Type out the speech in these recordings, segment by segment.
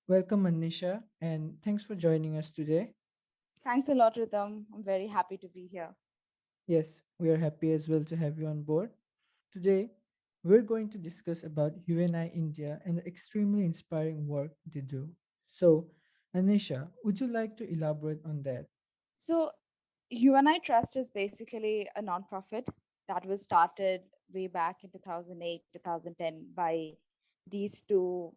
Welcome, Annesha, and thanks for joining us today. Thanks a lot, Rhythm. I'm very happy to be here. Yes, we are happy as well to have you on board. Today, we're going to discuss about UNI India and the extremely inspiring work they do. So, Annesha, would you like to elaborate on that? So, UNI Trust is basically a nonprofit that was started way back in 2008, 2010 by these two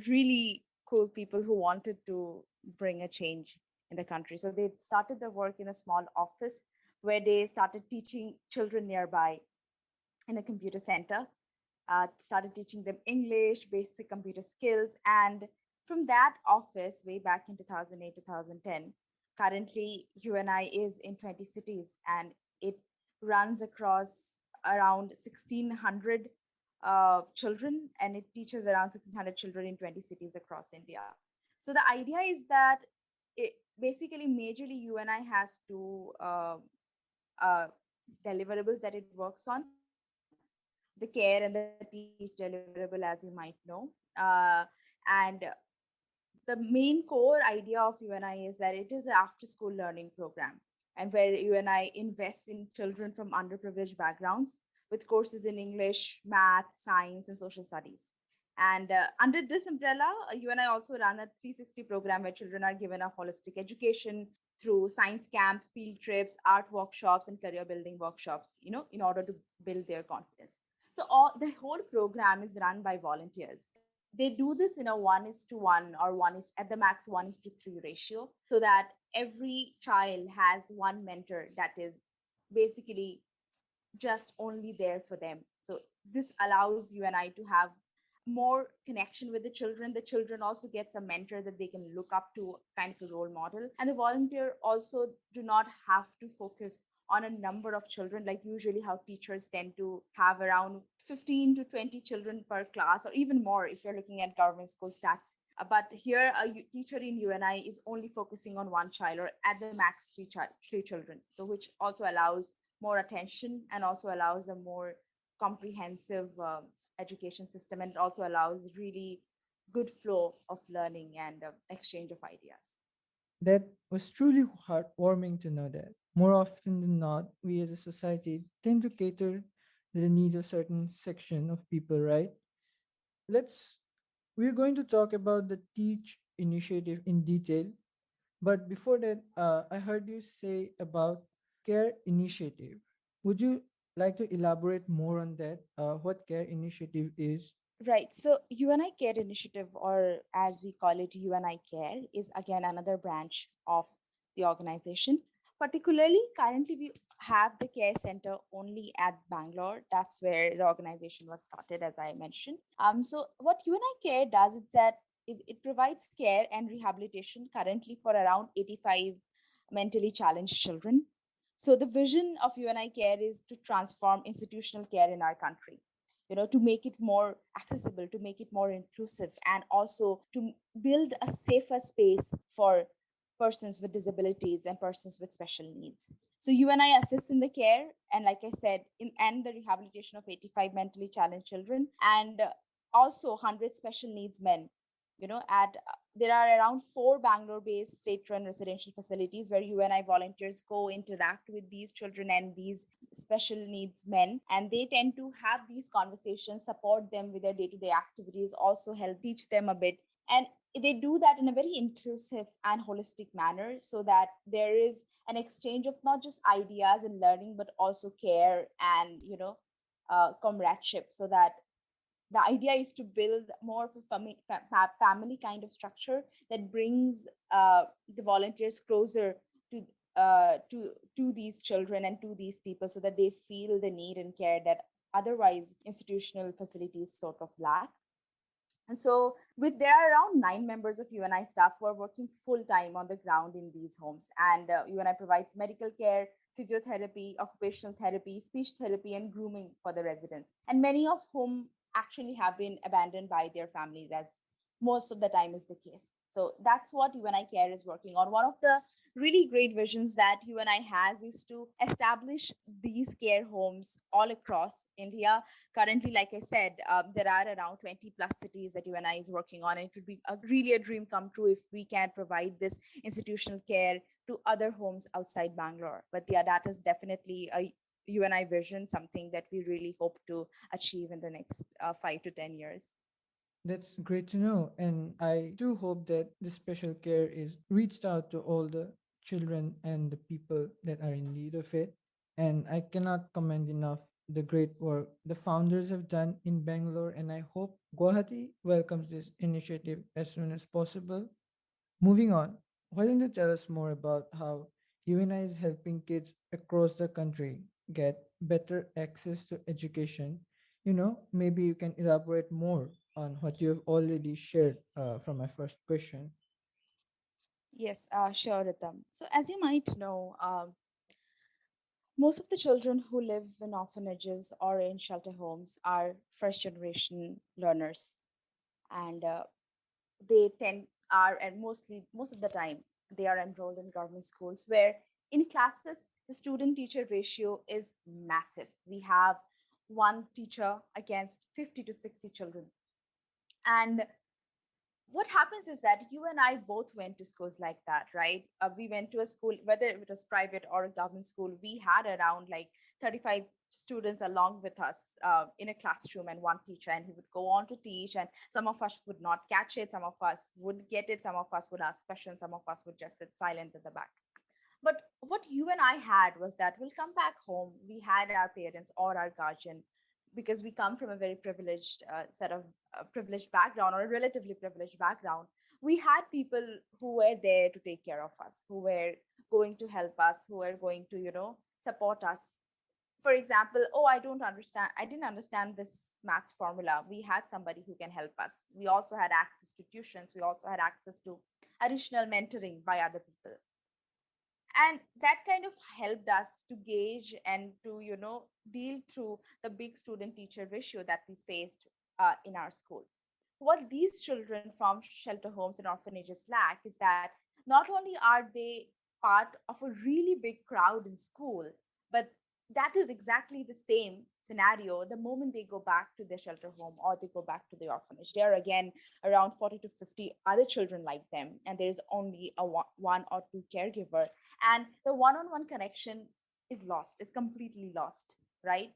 really cool people who wanted to bring a change in the country. So, they started their work in a small office where they started teaching children nearby in a computer center, started teaching them English, basic computer skills. And from that office, way back in 2008, 2010, currently UNI is in 20 cities and it runs across around 1,600 children, and it teaches around 1,600 children in 20 cities across India. So the idea is that it basically majorly UNI has two deliverables that it works on: the care and the teach deliverable, as you might know. And the main core idea of UNI is that it is an after school learning program, and where UNI invests in children from underprivileged backgrounds with courses in English, math, science, and social studies. And under this umbrella, UNI also run a 360 program where children are given a holistic education through science camp, field trips, art workshops, and career building workshops, in order to build their confidence. So the whole program is run by volunteers. They do this in a 1:1 or one is at the max 1:3 ratio, so that every child has one mentor that is basically just only there for them. So this allows you and I to have more connection with the children. The children also gets a mentor that they can look up to, kind of a role model. And the volunteer also do not have to focus on a number of children, like usually how teachers tend to have around 15 to 20 children per class, or even more if you're looking at government school stats. But here, a teacher in UNI is only focusing on one child, or at the max three children, so which also allows more attention and also allows a more comprehensive education system, and it also allows really good flow of learning and exchange of ideas. That was truly heartwarming to know that. More often than not, we as a society tend to cater to the needs of certain section of people, right? Let's we're going to talk about the Teach initiative in detail. But before that, I heard you say about Care Initiative. Would you like to elaborate more on that? What Care Initiative is? Right. So UNI Care Initiative, or as we call it, UNI Care, is again another branch of the organization. Particularly, currently we have the care center only at Bangalore. That's where the organization was started, as I mentioned. So what UNI Care does is that it provides care and rehabilitation currently for around 85 mentally challenged children. So the vision of UNI Care is to transform institutional care in our country, to make it more accessible, to make it more inclusive, and also to build a safer space for persons with disabilities and persons with special needs. So UNI assists in the care, and like I said, in and the rehabilitation of 85 mentally challenged children, and also 100 special needs men. At there are around four Bangalore-based state-run residential facilities where UNI volunteers go interact with these children and these special needs men, and they tend to have these conversations, support them with their day-to-day activities, also help teach them a bit. And they do that in a very inclusive and holistic manner, so that there is an exchange of not just ideas and learning, but also care and comradeship, so that the idea is to build more of a family kind of structure that brings the volunteers closer to to these children and to these people, so that they feel the need and care that otherwise institutional facilities sort of lack. And so, with there are around 9 members of UNI staff who are working full time on the ground in these homes, and UNI provides medical care, physiotherapy, occupational therapy, speech therapy, and grooming for the residents, and many of whom actually have been abandoned by their families, as most of the time is the case. So that's what UNI Care is working on. One of the really great visions that UNI has is to establish these care homes all across India. Currently, like I said, there are around 20 plus cities that UNI is working on. And it would be really a dream come true if we can provide this institutional care to other homes outside Bangalore. But yeah, that is definitely a UNI vision, something that we really hope to achieve in the next 5 to 10 years. That's great to know. And I do hope that the special care is reached out to all the children and the people that are in need of it. And I cannot commend enough the great work the founders have done in Bangalore. And I hope Guwahati welcomes this initiative as soon as possible. Moving on, why don't you tell us more about how UNI is helping kids across the country get better access to education? Maybe you can elaborate more on what you have already shared from my first question. Yes, sure, Ritam. So, as you might know, most of the children who live in orphanages or in shelter homes are first generation learners, and they tend are and most of the time they are enrolled in government schools where in classes the student teacher ratio is massive. We have one teacher against 50 to 60 children, and what happens is that you and I both went to schools like that, right? We went to a school, whether it was private or a government school, we had around like 35 students along with us in a classroom and one teacher, and he would go on to teach. And some of us would not catch it, some of us would get it, some of us would ask questions, some of us would just sit silent at the back. But what you and I had was that we'll come back home, we had our parents or our guardian, because we come from a very privileged set of privileged background or a relatively privileged background. We had people who were there to take care of us, who were going to help us, who were going to, support us. For example, oh, I didn't understand this math formula. We had somebody who can help us. We also had access to tuitions. We also had access to additional mentoring by other people, and that kind of helped us to gauge and to deal through the big student teacher ratio that we faced in our school. What these children from shelter homes and orphanages lack is that not only are they part of a really big crowd in school, but that is exactly the same scenario the moment they go back to their shelter home or they go back to the orphanage. There are again around 40 to 50 other children like them, and there's only a one or two caregiver, and the one-on-one connection is lost, is completely lost, right?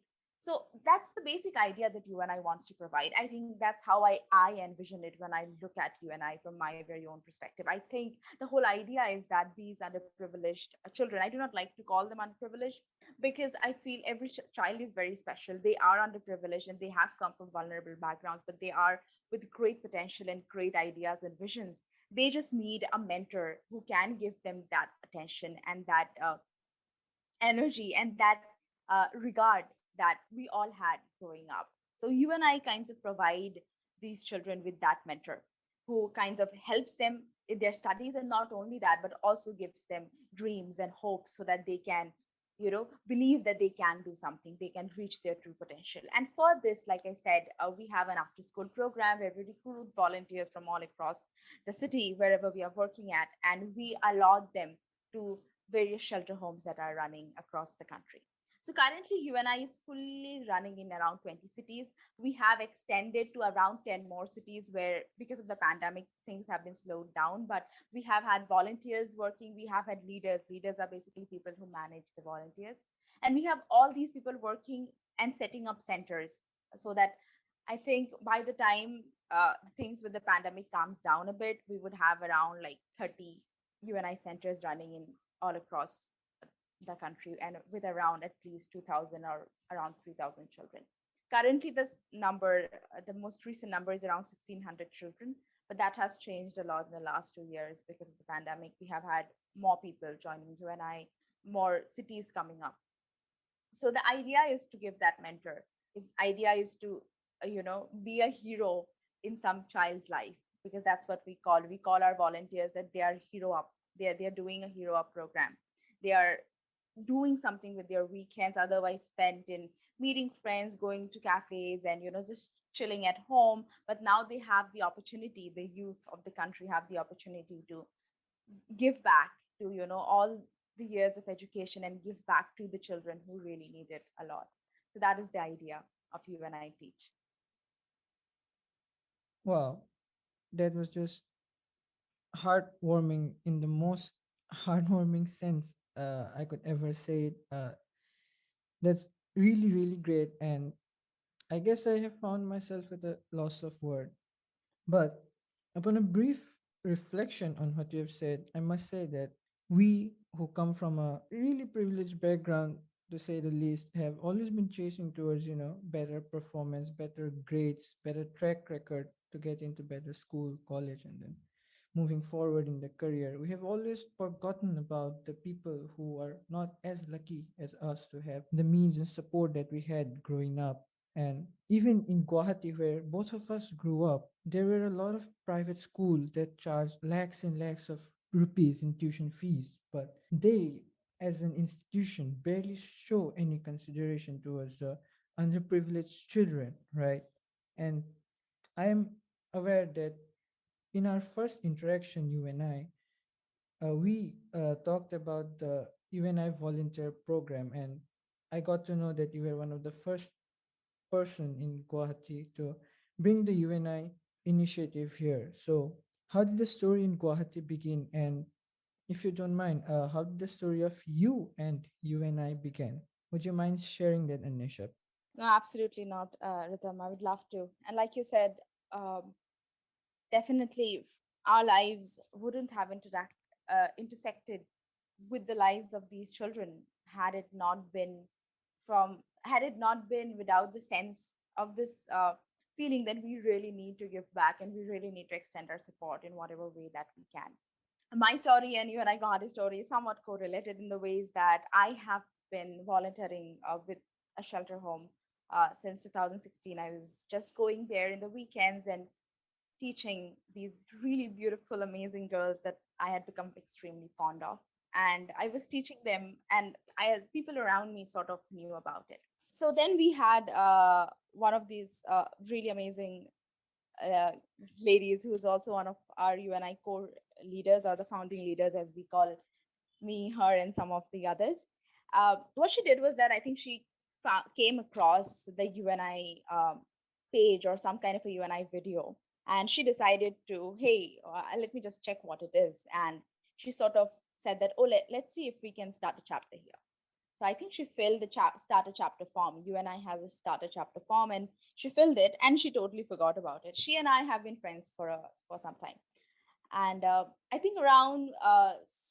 So that's the basic idea that UNI wants to provide. I think that's how I envision it when I look at UNI from my very own perspective. I think the whole idea is that these underprivileged children, I do not like to call them underprivileged because I feel every child is very special. They are underprivileged and they have come from vulnerable backgrounds, but they are with great potential and great ideas and visions. They just need a mentor who can give them that attention and that energy and that regard that we all had growing up. So you and I kinds of provide these children with that mentor who kinds of helps them in their studies, and not only that, but also gives them dreams and hopes so that they can believe that they can do something, they can reach their true potential. And for this, like I said, we have an after school program where we recruit volunteers from all across the city wherever we are working at, and we allot them to various shelter homes that are running across the country. So currently, UNI is fully running in around 20 cities. We have extended to around 10 more cities where, because of the pandemic, things have been slowed down. But we have had volunteers working, we have had leaders. Leaders are basically people who manage the volunteers. And we have all these people working and setting up centers so that I think by the time things with the pandemic calms down a bit, we would have around like 30 UNI centers running in all across the country and with around at least 2000 or around 3000 children. Currently, this number, the most recent number is around 1600 children, but that has changed a lot in the last 2 years because of the pandemic. We have had more people joining UNI, more cities coming up. So the idea is to give that mentor. His idea is to, be a hero in some child's life, because that's what we call our volunteers that they are hero up. They're doing a hero up program. They are doing something with their weekends otherwise spent in meeting friends, going to cafes, and just chilling at home. But now they have the opportunity, the youth of the country have the opportunity to give back to all the years of education and give back to the children who really need it a lot. So that is the idea of you and I teach. Wow, that was just heartwarming in the most heartwarming sense I could ever say it. That's really, really great. And I guess I have found myself at a loss of word. But upon a brief reflection on what you have said, I must say that we who come from a really privileged background, to say the least, have always been chasing towards, better performance, better grades, better track record to get into better school, college, and then moving forward in the career. We have always forgotten about the people who are not as lucky as us to have the means and support that we had growing up. And even in Guwahati, where both of us grew up, there were a lot of private schools that charged lakhs and lakhs of rupees in tuition fees. But they, as an institution, barely show any consideration towards the underprivileged children, right? And I am aware that in our first interaction, you and I, we talked about the UNI volunteer program, and I got to know that you were one of the first person in Guwahati to bring the UNI initiative here. So, how did the story in Guwahati begin? And if you don't mind, how did the story of you and UNI begin? Would you mind sharing that, Anisha? No, absolutely not, Ritam. I would love to. And like you said, um, definitely our lives wouldn't have intersected with the lives of these children had it not been without the sense of this feeling that we really need to give back and we really need to extend our support in whatever way that we can. My story and you and I got a story is somewhat correlated in the ways that I have been volunteering with a shelter home since 2016. I was just going there in the weekends and teaching these really beautiful, amazing girls that I had become extremely fond of. And I was teaching them, and people around me sort of knew about it. So then we had one of these really amazing uh, ladies who's also one of our UNI core leaders or the founding leaders, as we call me, her, and some of the others. What she did was that I think she came across the UNI page or some kind of a UNI video, and she decided to, hey, let me just check what it is. And she sort of said that, oh, let's see if we can start a chapter here. So I think she filled the starter chapter form. UNI has a starter chapter form, and she filled it, and she totally forgot about it. She and I have been friends for some time, and I think around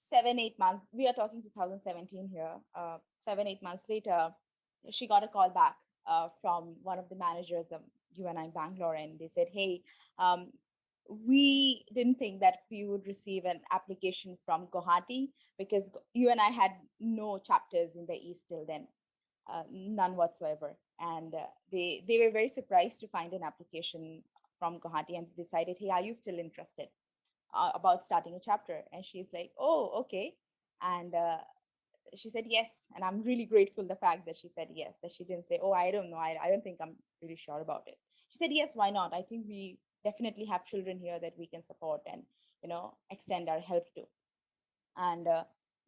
7 8 months, we are talking 2017 here, 7 8 months later, she got a call back from one of the managers of UNI Bangalore, and they said, hey, um, we didn't think that we would receive an application from Guwahati because UNI had no chapters in the east till then, none whatsoever. And they were very surprised to find an application from Guwahati, and decided, hey, are you still interested about starting a chapter? And she's like, oh, okay. And she said yes. And I'm really grateful the fact that she said yes, that she didn't say, oh, I don't know, I don't think I'm really sure about it. She said yes, why not? I think we definitely have children here that we can support and extend our help to. And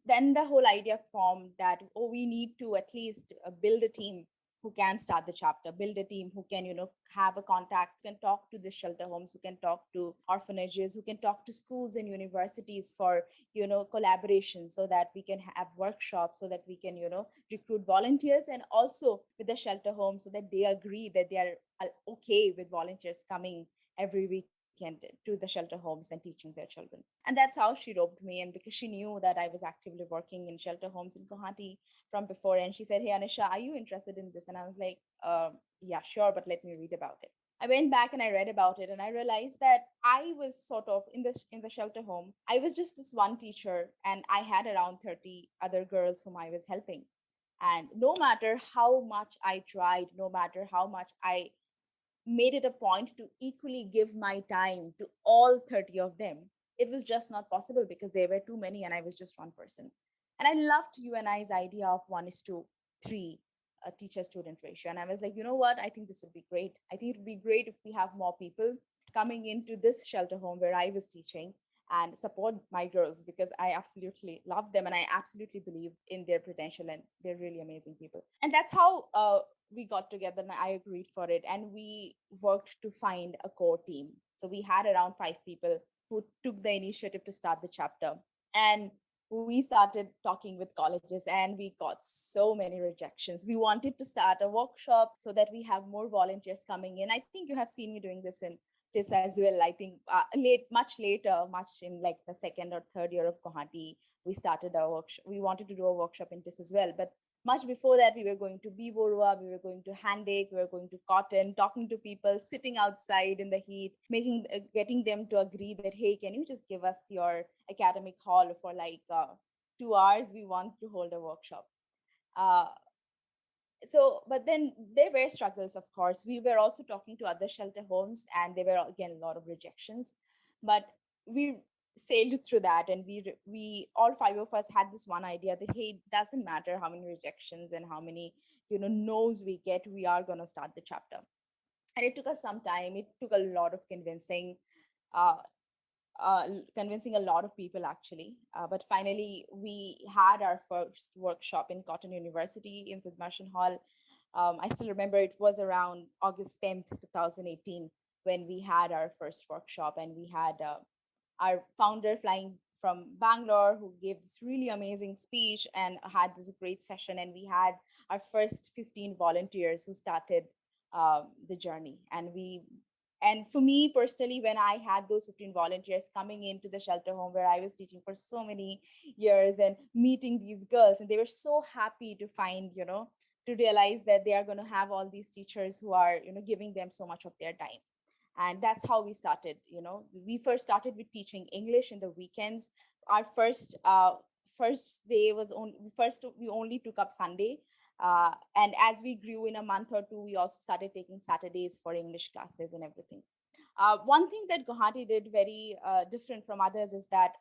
then the whole idea formed that, oh, we need to at least build a team who can start the chapter, build a team who can have a contact, can talk to the shelter homes, who can talk to orphanages, who can talk to schools and universities for collaboration, so that we can have workshops, so that we can recruit volunteers, and also with the shelter homes, so that they agree that they are okay with volunteers coming every weekend to the shelter homes and teaching their children. And that's how she roped me in, because she knew that I was actively working in shelter homes in Guwahati from before. And she said, hey, Anisha, are you interested in this? And I was like, yeah, sure, but let me read about it. I went back and I read about it, and I realized that I was sort of in the shelter home. I was just this one teacher, and I had around 30 other girls whom I was helping. And no matter how much I tried, no matter how much I made it a point to equally give my time to all 30 of them, it was just not possible because there were too many and I was just one person. And I loved UNI's idea of 1:3 teacher student ratio. And I was like, you know what? I think this would be great. I think it would be great if we have more people coming into this shelter home where I was teaching and support my girls, because I absolutely love them and I absolutely believe in their potential, and they're really amazing people. And that's how we got together and I agreed for it. And we worked to find a core team. So we had around 5 people who took the initiative to start the chapter. And we started talking with colleges and we got so many rejections. We wanted to start a workshop so that we have more volunteers coming in. I think you have seen me doing this in TIS as well. I think much later, much in like the second or third year of Guwahati, we started our workshop. We wanted to do a workshop in TIS as well. But much before that, we were going to Biborua, we were going to Handake, we were going to Cotton, talking to people, sitting outside in the heat, getting them to agree that, hey, can you just give us your academic hall for like 2 hours? We want to hold a workshop. Uh, but then there were struggles, of course. We were also talking to other shelter homes, and there were again a lot of rejections. But we sailed through that, and we all 5 of us had this one idea that, hey, it doesn't matter how many rejections and how many no's we get, we are going to start the chapter. And it took us some time. It took a lot of uh, convincing a lot of people actually. But finally, we had our first workshop in Cotton University in Submersion Hall. I still remember it was around August 10th, 2018, when we had our first workshop, and we had our founder flying from Bangalore who gave this really amazing speech and had this great session. And we had our first 15 volunteers who started the journey. And for me personally, when I had those 15 volunteers coming into the shelter home where I was teaching for so many years and meeting these girls, and they were so happy to find, to realize that they are going to have all these teachers who are, giving them so much of their time. And that's how we started. We first started with teaching English in the weekends. Our first day was only first we only took up Sunday. And as we grew in a month or two, we also started taking Saturdays for English classes and everything. One thing that Guwahati did very different from others is that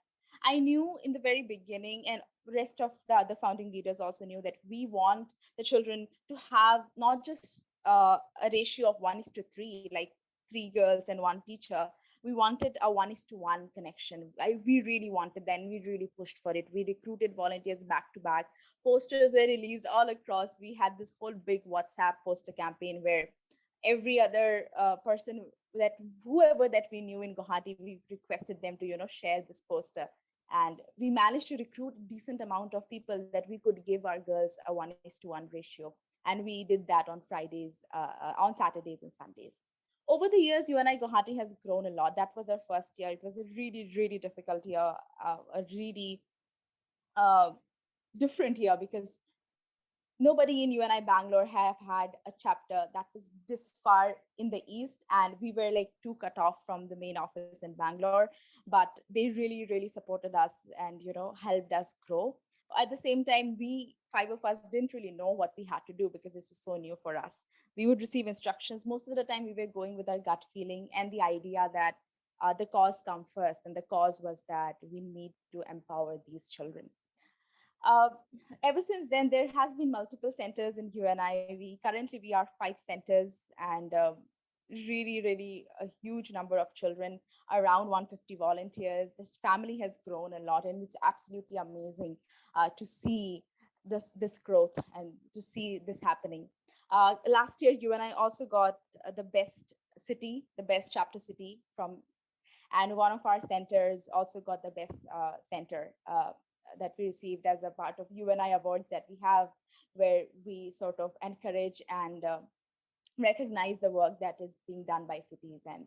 I knew in the very beginning, and rest of the other founding leaders also knew, that we want the children to have not just a ratio of 1:3, like 3 girls and one teacher. We wanted a 1:1 connection. We really wanted that, and we really pushed for it. We recruited volunteers back to back. Posters were released all across. We had this whole big WhatsApp poster campaign where every other person, that whoever that we knew in Guwahati, we requested them to share this poster. And we managed to recruit a decent amount of people that we could give our girls a 1:1 ratio. And we did that on Fridays, on Saturdays and Sundays. Over the years, UNI Guwahati has grown a lot. That was our first year. It was a really, really difficult year, a really uh, different year, because nobody in UNI Bangalore have had a chapter that was this far in the east, and we were like too cut off from the main office in Bangalore. But they really, really supported us and helped us grow. At the same time, we 5 of us didn't really know what we had to do because this was so new for us. We would receive instructions. Most of the time, we were going with our gut feeling and the idea that the cause come first, and the cause was that we need to empower these children. uh, Ever since then, there has been multiple centers in UNI. We are 5 centers, and really, really a huge number of children, around 150 volunteers. This family has grown a lot, and it's absolutely amazing to see this growth and to see this happening. Last year, UNI also got the best chapter city from, and one of our centers also got the best center that we received as a part of UNI awards that we have, where we sort of encourage and recognize the work that is being done by cities and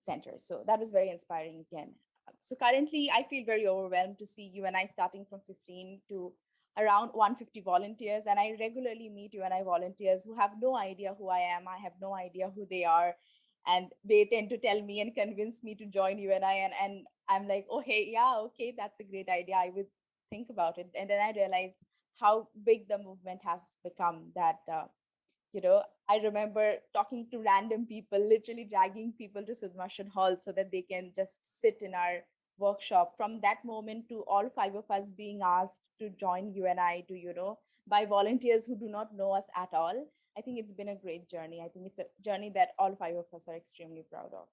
centers. So that was very inspiring again. So currently, I feel very overwhelmed to see UNI starting from 15 to around 150 volunteers. And I regularly meet UNI volunteers who have no idea who I am. I have no idea who they are. And they tend to tell me and convince me to join UNI. And I'm like, oh, hey, yeah, okay, that's a great idea. I would think about it. And then I realized how big the movement has become, that I remember talking to random people, literally dragging people to Submersion Hall so that they can just sit in our workshop, from that moment to all five of us being asked to join UNI to, by volunteers who do not know us at all, I think it's been a great journey. I think it's a journey that all five of us are extremely proud of.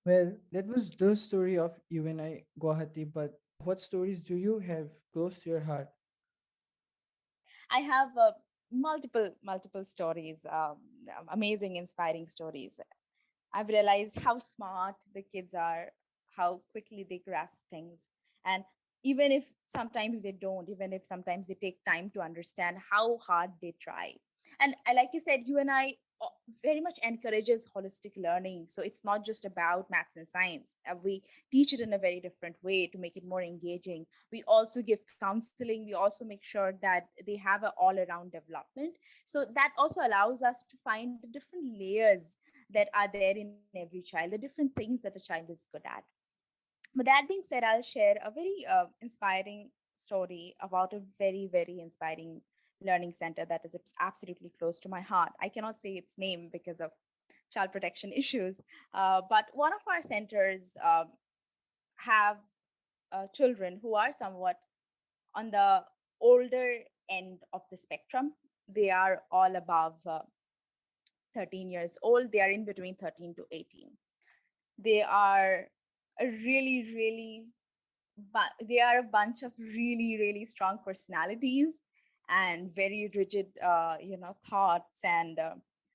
Well, that was the story of UNI Guwahati, but what stories do you have close to your heart? I have multiple stories, amazing, inspiring stories. I've realized how smart the kids are, how quickly they grasp things. And even if sometimes they don't, even if sometimes they take time to understand, how hard they try. And like you said, you and I very much encourages holistic learning. So it's not just about maths and science. We teach it in a very different way to make it more engaging. We also give counseling. We also make sure that they have an all around development. So that also allows us to find the different layers that are there in every child, the different things that a child is good at. But that being said, I'll share a very inspiring story about a very inspiring learning center that is absolutely close to my heart. I cannot say its name because of child protection issues, but one of our centers have children who are somewhat on the older end of the spectrum. They are all above 13 years old. They are in between 13 to 18. They are a really but they are a bunch of really strong personalities and very rigid thoughts and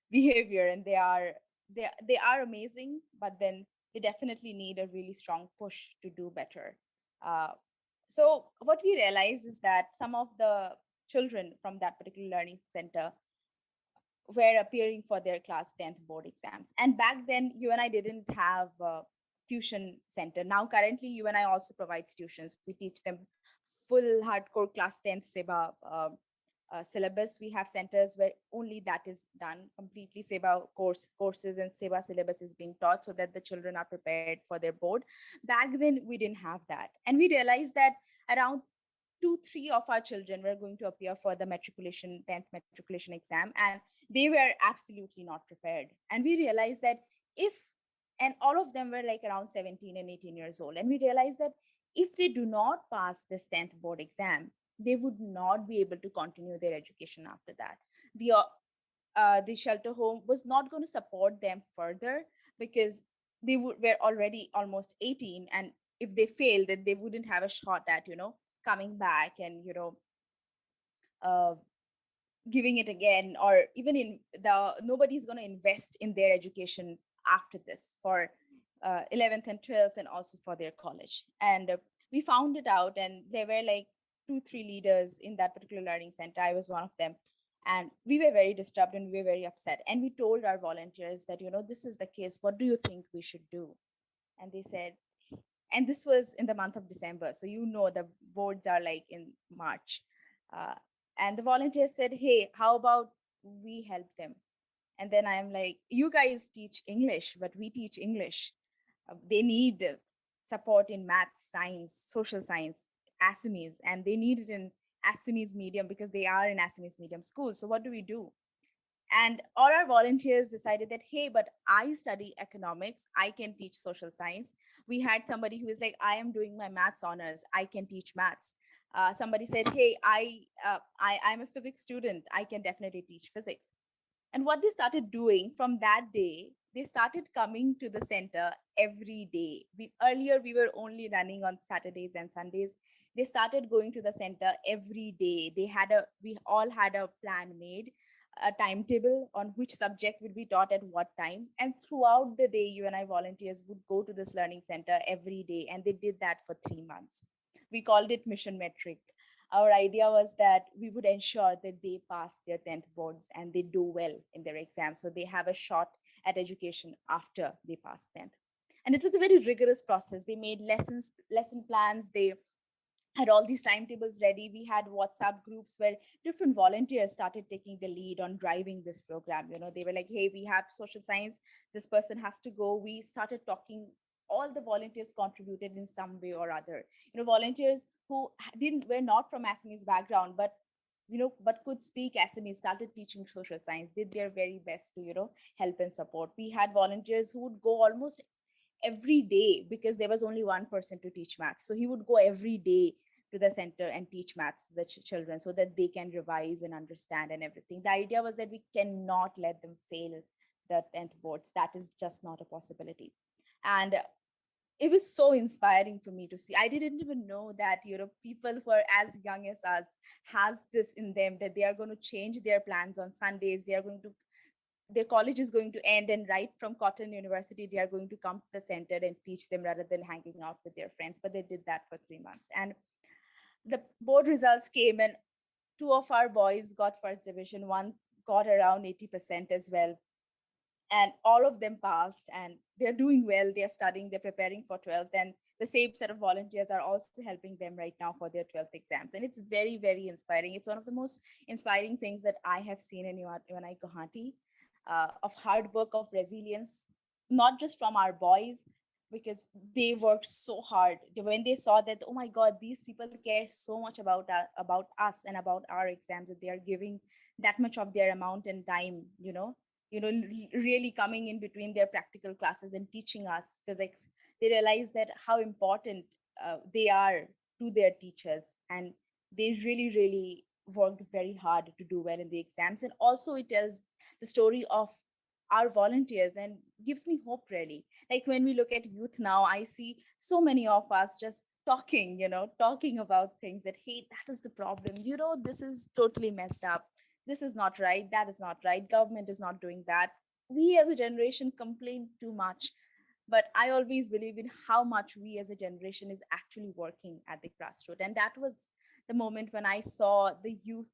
behavior, and they are amazing, but then they definitely need a really strong push to do better. uh, so what we realize is that some of the children from that particular learning center were appearing for their class 10th board exams. And back then, you and I didn't have a tuition center. Now, currently, you and I also provides tuitions. We teach them full hardcore class 10th SEBA syllabus. We have centers where only that is done, completely SEBA courses and SEBA syllabus is being taught so that the children are prepared for their board. Back then, we didn't have that. And we realized that around three of our children were going to appear for the matriculation 10th matriculation exam, and they were absolutely not prepared. And we realized that if and all of them were like around 17 and 18 years old, and we realized that if they do not pass this 10th board exam, they would not be able to continue their education after that. The shelter home was not going to support them further because were already almost 18, and if they failed, then they wouldn't have a shot at coming back and uh, giving it again, or even in the nobody's going to invest in their education after this for 11th and 12th and also for their college. And we found it out, and there were like two three leaders in that particular learning center. I was one of them, and we were very disturbed and we were very upset, and we told our volunteers that this is the case, what do you think we should do? And they said, and this was in the month of December, so the boards are like in March. uh, and the volunteers said, hey, how about we help them? And then I'm like, you guys teach English, but we teach English. They need support in math, science, social science, Assamese, and they need it in Assamese medium because they are in Assamese medium schools. So what do we do? And all our volunteers decided that, hey, but I study economics, I can teach social science. We had somebody who was like, I am doing my maths honors, I can teach maths. Somebody said, hey, I'm a physics student, I can definitely teach physics. And what they started doing from that day, they started coming to the center every day. Earlier, we were only running on Saturdays and Sundays. They started going to the center every day. We all had a plan made, a timetable on which subject would be taught at what time. And throughout the day, you and I volunteers would go to this learning center every day. And they did that for 3 months. We called it Mission Metric. Our idea was that we would ensure that they pass their 10th boards and they do well in their exams, so they have a shot at education after they pass 10th. And it was a very rigorous process. They made lesson plans, they had all these timetables ready. We had WhatsApp groups where different volunteers started taking the lead on driving this program. They were like, hey, we have social science, this person has to go. We started talking, all the volunteers contributed in some way or other. Volunteers who didn't were not from Assamese background, but could speak Assamese, started teaching social science, did their very best to help and support. We had volunteers who would go almost every day because there was only one person to teach maths. So he would go every day to the center and teach maths to the children so that they can revise and understand and everything. The idea was that we cannot let them fail the 10th boards. That is just not a possibility. And it was so inspiring for me to see. I didn't even know that, people who are as young as us has this in them, that they are going to change their plans on Sundays. They are going to, their college is going to end, and right from Cotton University they are going to come to the center and teach them rather than hanging out with their friends. But they did that for 3 months, and the board results came, and two of our boys got first division, one got around 80% as well, and all of them passed, and they're doing well. They're studying, they're preparing for 12th, and the same set of volunteers are also helping them right now for their 12th exams. And it's very, very inspiring. It's one of the most inspiring things that I have seen in UNI Guwahati, of hard work, of resilience, not just from our boys, because they worked so hard. When they saw that, oh my God, these people care so much about us and about our exams, that they are giving that much of their amount and time, really coming in between their practical classes and teaching us physics. They realize that how important they are to their teachers, and they really, really worked very hard to do well in the exams. And also it tells the story of our volunteers and gives me hope, really. Like when we look at youth now, I see so many of us just talking about things that, hey, that is the problem, this is totally messed up, this is not right, that is not right, government is not doing that. We as a generation complain too much, but I always believe in how much we as a generation is actually working at the grassroots. And that was the moment when I saw the youth,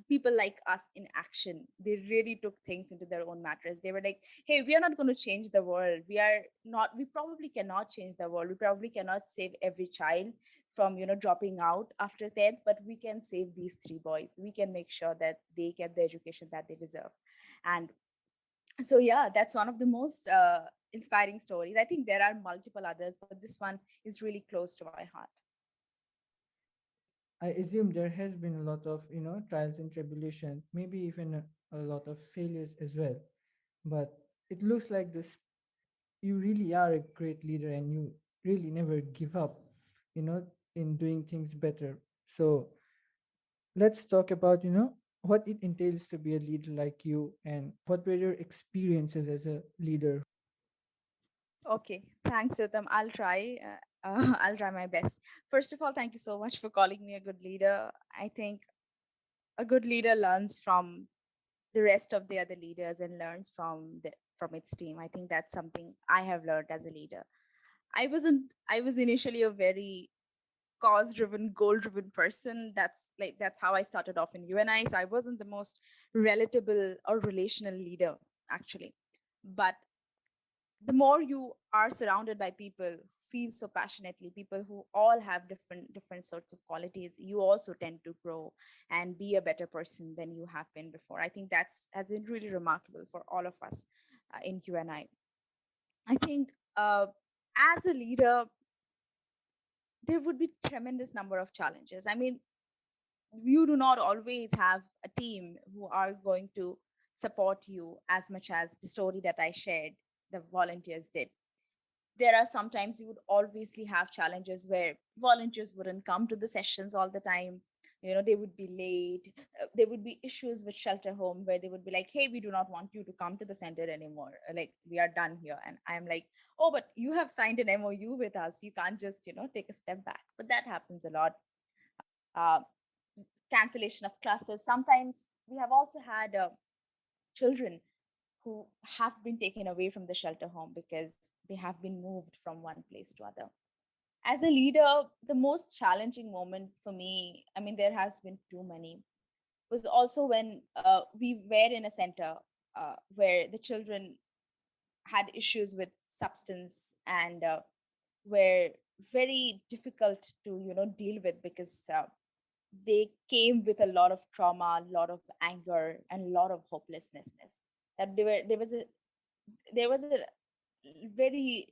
people like us in action. They really took things into their own matters. They were like, hey, we are not going to change the world. We probably cannot change the world. We probably cannot save every child from dropping out after 10th, but we can save these three boys. We can make sure that they get the education that they deserve. And so yeah, that's one of the most inspiring stories. I think there are multiple others, but this one is really close to my heart. I assume there has been a lot of, trials and tribulations, maybe even a lot of failures as well. But it looks like this, you really are a great leader and you really never give up, you know, in doing things better. So let's talk about, what it entails to be a leader like you and what were your experiences as a leader. Okay, thanks, Ritam. I'll try. I'll try my best. First of all, thank you so much for calling me a good leader. I think a good leader learns from the rest of the other leaders and learns from its team. I think that's something I have learned as a leader. I was initially a very cause driven, goal driven person. That's how I started off in UNI. So I wasn't the most relatable or relational leader, actually. But the more you are surrounded by people who feel so passionately, people who all have different sorts of qualities, you also tend to grow and be a better person than you have been before. I think that's has been really remarkable for all of us in UNI. I think as a leader, there would be tremendous number of challenges. I mean, you do not always have a team who are going to support you as much as the story that I shared, the volunteers did. There are sometimes you would obviously have challenges where volunteers wouldn't come to the sessions all the time. They would be late. There would be issues with shelter home where they would be like, hey, we do not want you to come to the center anymore, like we are done here. And I'm like, oh, but you have signed an MOU with us, you can't just take a step back. But that happens a lot. uh, Cancellation of classes sometimes. We have also had children who have been taken away from the shelter home because they have been moved from one place to other. As a leader, the most challenging moment for me, I mean, there has been too many, was also when we were in a center where the children had issues with substance and were very difficult to deal with because they came with a lot of trauma, a lot of anger, and a lot of hopelessness. That there was a very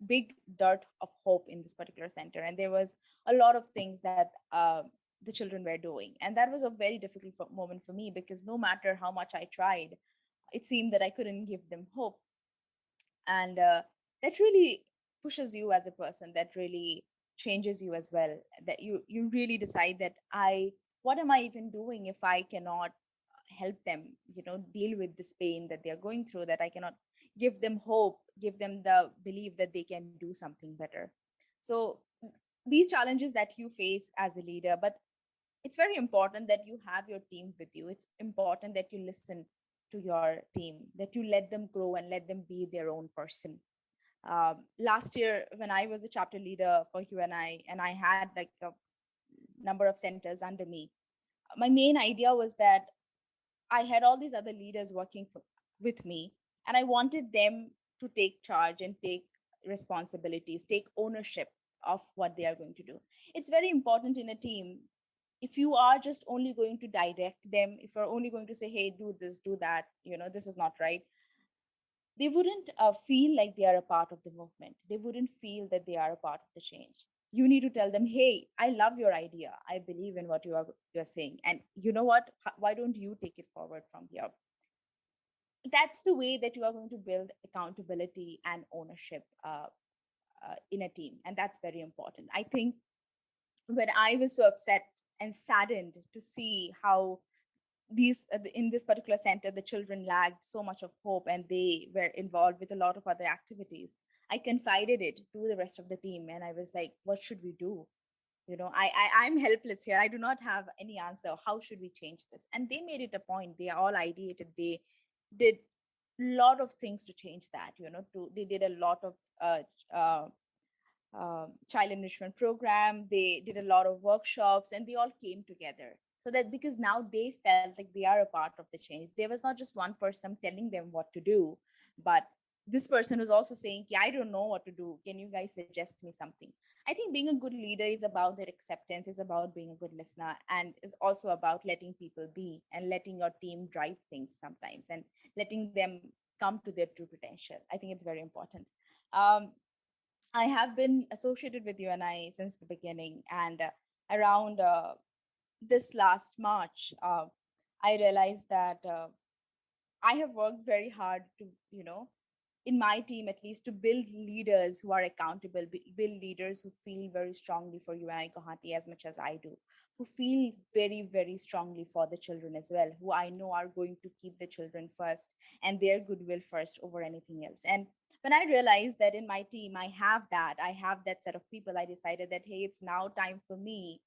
big dearth of hope in this particular center, and there was a lot of things that the children were doing, and that was a very difficult moment for me because no matter how much I tried, it seemed that I couldn't give them hope. And that really pushes you as a person, that really changes you as well, that you really decide that I what am I even doing if I cannot help them, deal with this pain that they are going through, that I cannot give them hope, give them the belief that they can do something better. So these challenges that you face as a leader, but it's very important that you have your team with you. It's important that you listen to your team, that you let them grow and let them be their own person. Last year when I was a chapter leader for and I had like a number of centers under me, my main idea was that I had all these other leaders working with me, and I wanted them to take charge and take responsibilities, take ownership of what they are going to do. It's very important in a team. If you are just only going to direct them, if you're only going to say, hey, do this, do that, this is not right, they wouldn't feel like they are a part of the movement. They wouldn't feel that they are a part of the change. You need to tell them, hey, I love your idea. I believe in what you're saying. And you know what? Why don't you take it forward from here? That's the way that you are going to build accountability and ownership in a team. And that's very important. I think when I was so upset and saddened to see how in this particular center the children lacked so much of hope and they were involved with a lot of other activities, I confided it to the rest of the team and I was like, what should we do? I'm helpless here. I do not have any answer. How should we change this? And they made it a point. They all ideated. They did a lot of things to change that. They did a lot of uh, child enrichment program. They did a lot of workshops, and they all came together. So that because now they felt like they are a part of the change. There was not just one person telling them what to do, but this person was also saying, yeah, I don't know what to do. Can you guys suggest me something? I think being a good leader is about their acceptance, is about being a good listener, and is also about letting people be and letting your team drive things sometimes and letting them come to their true potential. I think it's very important. Um, I have been associated with UNI since the beginning, and around this last March, I realized that I have worked very hard to, in my team at least, to build leaders who are accountable, build leaders who feel very strongly for UNI Guwahati as much as I do, who feel very, very strongly for the children as well, who I know are going to keep the children first and their goodwill first over anything else. And when I realized that in my team, I have that set of people, I decided that, hey, it's now time for me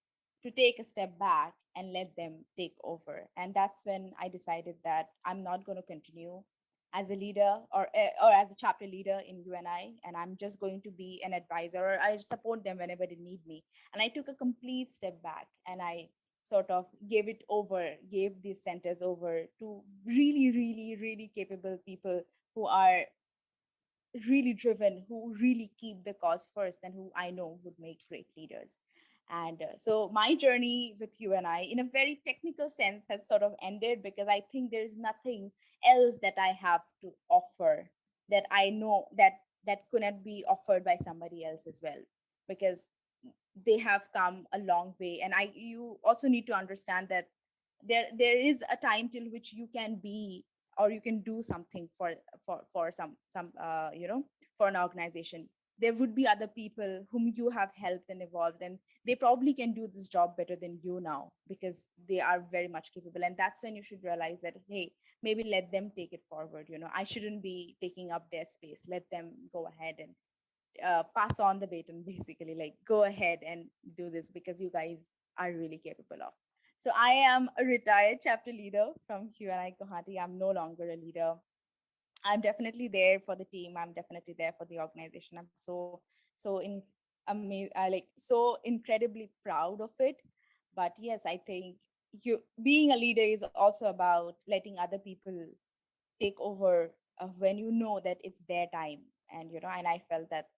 to take a step back and let them take over. And that's when I decided that I'm not going to continue as a leader or as a chapter leader in UNI, and I'm just going to be an advisor or I support them whenever they need me. And I took a complete step back and I sort of gave these centers over to really, really, really capable people who are really driven, who really keep the cause first, and who I know would make great leaders. And so my journey with you and I, in a very technical sense, has sort of ended because I think there's nothing else that I have to offer that I know that couldn't be offered by somebody else as well, because they have come a long way. And I you also need to understand that there is a time till which you can be or you can do something for some for an organization. There would be other people whom you have helped and evolved, and they probably can do this job better than you now because they are very much capable. And that's when you should realize that, hey, maybe let them take it forward. I shouldn't be taking up their space. Let them go ahead and pass on the baton, basically, like go ahead and do this because you guys are really capable of. So I am a retired chapter leader from QNI Guwahati. I'm no longer a leader. I'm definitely there for the team. I'm definitely there for the organization. I'm like so incredibly proud of it. But yes, I think you being a leader is also about letting other people take over when you know that it's their time. And I felt that,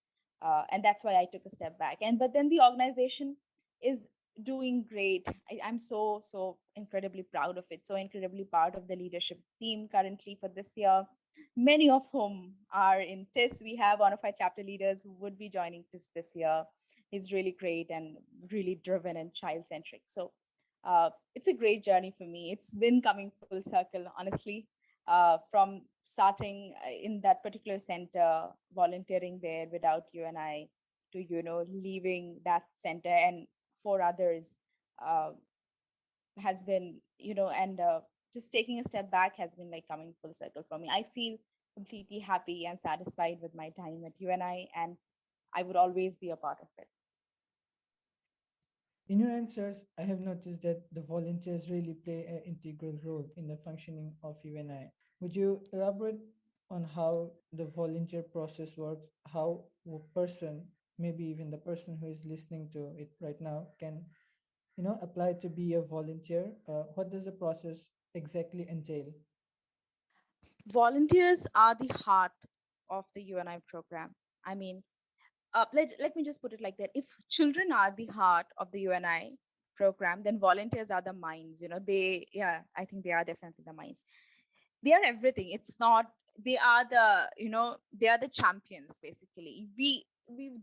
and that's why I took a step back. And but then the organization is doing great. I'm so incredibly proud of it, so incredibly part of the leadership team currently for this year, many of whom are in TIS. We have one of our chapter leaders who would be joining TIS this year. He's really great and really driven and child centric. So it's a great journey for me. It's been coming full circle, honestly, from starting in that particular center, volunteering there without you and I, to leaving that center and for others, uh, has been, and just taking a step back has been like coming full circle for me. I feel completely happy and satisfied with my time at UNI, and I would always be a part of it. In your answers, I have noticed that the volunteers really play an integral role in the functioning of UNI. Would you elaborate on how the volunteer process works, how a person, maybe even the person who is listening to it right now, can, apply to be a volunteer? What does the process exactly entail? Volunteers are the heart of the UNI program. I mean, let me just put it like that. If children are the heart of the UNI program, then volunteers are the minds. Yeah, I think they are definitely the minds. They are everything. It's not, they are the, they are the champions basically. We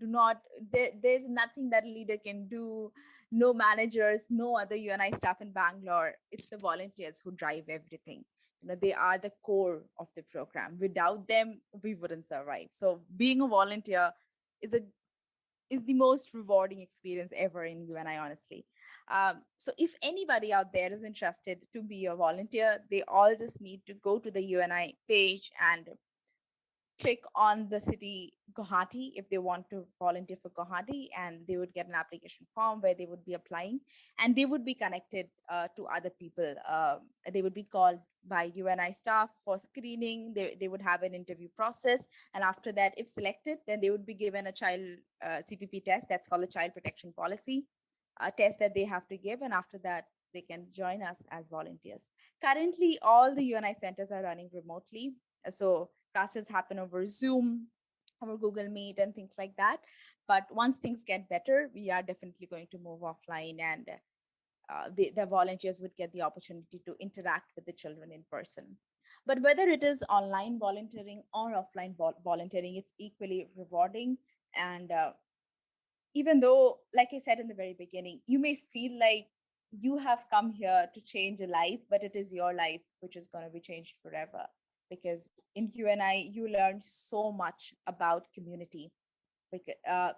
do not, there's nothing that a leader can do. No managers, no other UNI staff in Bangalore. It's the volunteers who drive everything. They are the core of the program. Without them, we wouldn't survive. So being a volunteer is a is the most rewarding experience ever in UNI, honestly. So if anybody out there is interested to be a volunteer, they all just need to go to the UNI page and click on the city Guwahati if they want to volunteer for Guwahati, and they would get an application form where they would be applying, and they would be connected to other people. They would be called by UNI staff for screening. They would have an interview process, and after that, if selected, then they would be given a child CPP test. That's called a child protection policy, a test that they have to give, and after that, they can join us as volunteers. Currently, all the UNI centers are running remotely. So classes happen over Zoom, over Google Meet, and things like that. But once things get better, we are definitely going to move offline, and the volunteers would get the opportunity to interact with the children in person. But whether it is online volunteering or offline volunteering, it's equally rewarding. And even though, like I said in the very beginning, you may feel like you have come here to change a life, but it is your life which is going to be changed forever. Because in UNI, you learn so much about community,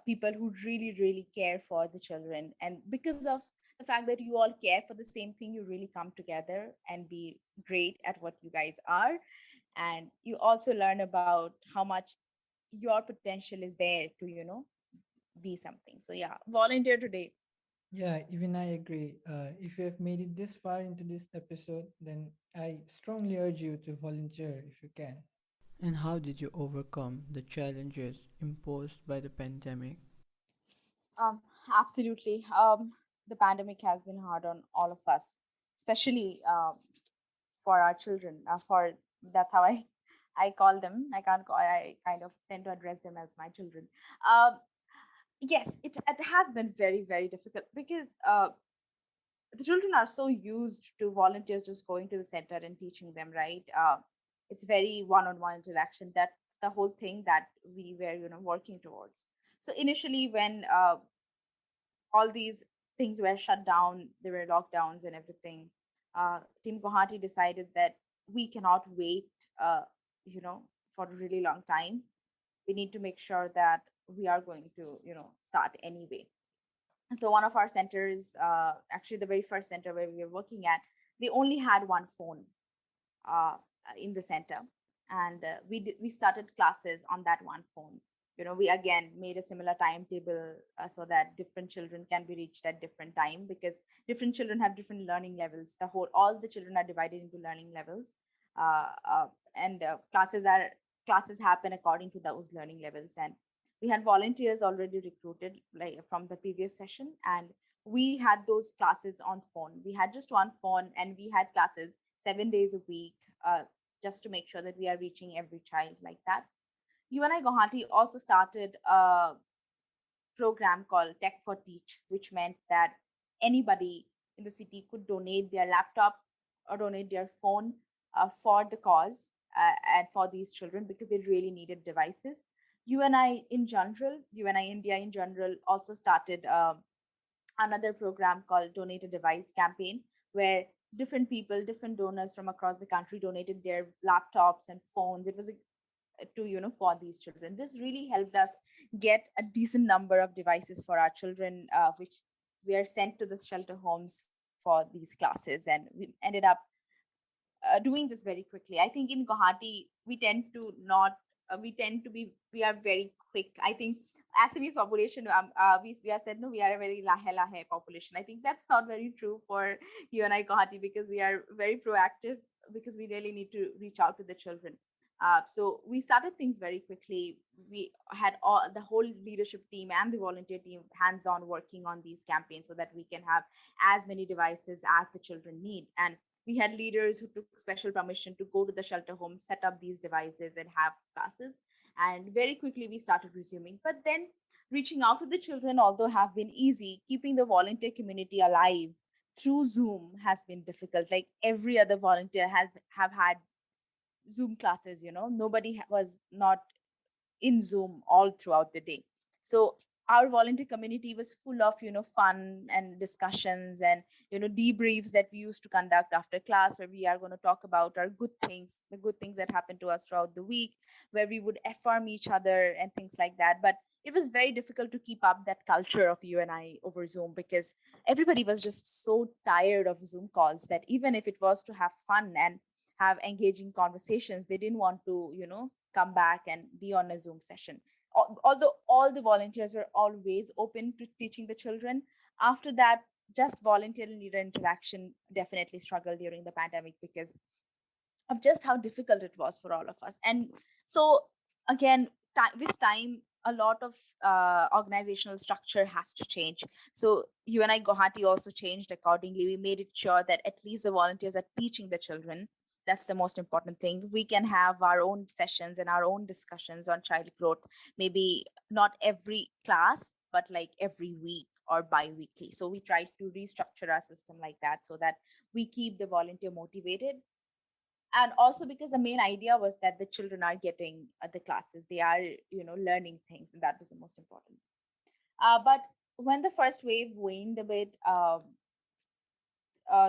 people who really, really care for the children. And because of the fact that you all care for the same thing, you really come together and be great at what you guys are. And you also learn about how much your potential is there to, be something. So yeah, volunteer today. Yeah, even I agree. If you have made it this far into this episode, then I strongly urge you to volunteer if you can. And how did you overcome the challenges imposed by the pandemic? Absolutely. The pandemic has been hard on all of us, especially for our children. For That's how I call them. I kind of tend to address them as my children. Um, yes, it has been very, very difficult because the children are so used to volunteers just going to the center and teaching them, right? It's very one-on-one interaction. That's the whole thing that we were, working towards. So initially, when all these things were shut down, there were lockdowns and everything, Team Guwahati decided that we cannot wait, uh, for a really long time. We need to make sure that we are going to, start anyway. So one of our centers, actually the very first center where we were working at, they only had one phone uh, in the center, and we started classes on that one phone. We again made a similar timetable so that different children can be reached at different time, because different children have different learning levels. All the children are divided into learning levels, uh, uh, and classes happen according to those learning levels. And we had volunteers already recruited, like from the previous session, and we had those classes on phone. We had just one phone, and we had classes 7 days a week, uh, just to make sure that we are reaching every child like that. UNI Guwahati also started a program called Tech for Teach, which meant that anybody in the city could donate their laptop or donate their phone for the cause, and for these children, because they really needed devices. UNI India in general also started another program called Donate a Device campaign, where different people, different donors from across the country donated their laptops and phones. It was to, for these children. This really helped us get a decent number of devices for our children, which we are sent to the shelter homes for these classes, and we ended up doing this very quickly. I think in Guwahati, we tend to not, we tend to be, we are very quick. I think Assamese population, we are said, no, we are a very lahe lahe population. I think that's not very true for you and I, Guwahati, because we are very proactive, because we really need to reach out to the children. So we started things very quickly. We had all the whole leadership team and the volunteer team hands on working on these campaigns so that we can have as many devices as the children need. And we had leaders who took special permission to go to the shelter home, set up these devices, and have classes. And very quickly, we started resuming. But then, reaching out to the children, although have been easy, keeping the volunteer community alive through Zoom has been difficult. Like every other volunteer has have had Zoom classes. Nobody was not in Zoom all throughout the day. So our volunteer community was full of, fun and discussions and, debriefs that we used to conduct after class, where we are going to talk about our good things, the good things that happened to us throughout the week, where we would affirm each other and things like that. But it was very difficult to keep up that culture of you and I over Zoom, because everybody was just so tired of Zoom calls that even if it was to have fun and have engaging conversations, they didn't want to, come back and be on a Zoom session. Although all the volunteers were always open to teaching the children, after that, just volunteer and leader interaction definitely struggled during the pandemic because of just how difficult it was for all of us. And so, again, with time, a lot of organizational structure has to change. So, UNI Guwahati also changed accordingly. We made it sure that at least the volunteers are teaching the children. That's the most important thing. We can have our own sessions and our own discussions on child growth, maybe not every class, but like every week or bi-weekly. So we try to restructure our system like that so that we keep the volunteer motivated. And also because the main idea was that the children are getting the classes, they are, learning things, and that was the most important. But when the first wave waned a bit,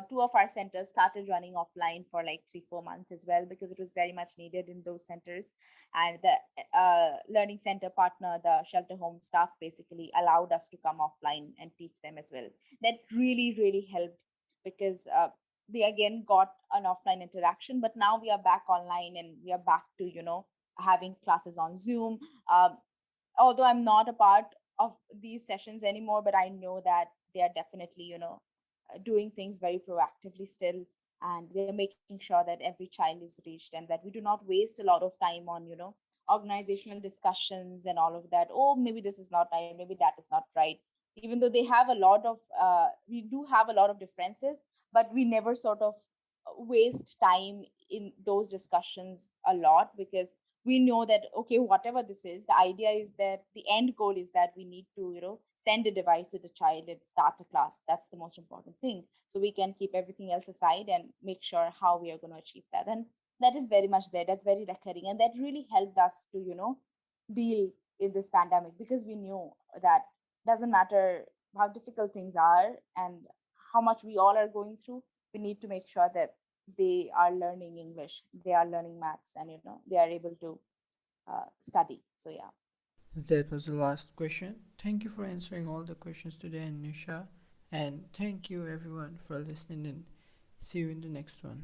two of our centers started running offline for like 3-4 months as well, because it was very much needed in those centers. And the learning center partner, the shelter home staff, basically allowed us to come offline and teach them as well. That really really helped, because they again got an offline interaction, but now we are back online and we are back to, having classes on Zoom. Although I'm not a part of these sessions anymore, but I know that they are definitely, doing things very proactively still, and they're making sure that every child is reached, and that we do not waste a lot of time on, organizational discussions and all of that. Oh, maybe this is not right, maybe that is not right. Even though they have a lot of we do have a lot of differences, but we never sort of waste time in those discussions a lot, because we know that, okay, whatever this is, the idea is that the end goal is that we need to, send a device to the child and start a class. That's the most important thing. So we can keep everything else aside and make sure how we are going to achieve that. And that is very much there. That's very recurring. And that really helped us to, deal in this pandemic, because we knew that doesn't matter how difficult things are and how much we all are going through, we need to make sure that they are learning English, they are learning maths, and, they are able to study. So, yeah. That was the last question. Thank you for answering all the questions today, Nisha. And thank you everyone for listening in. See you in the next one.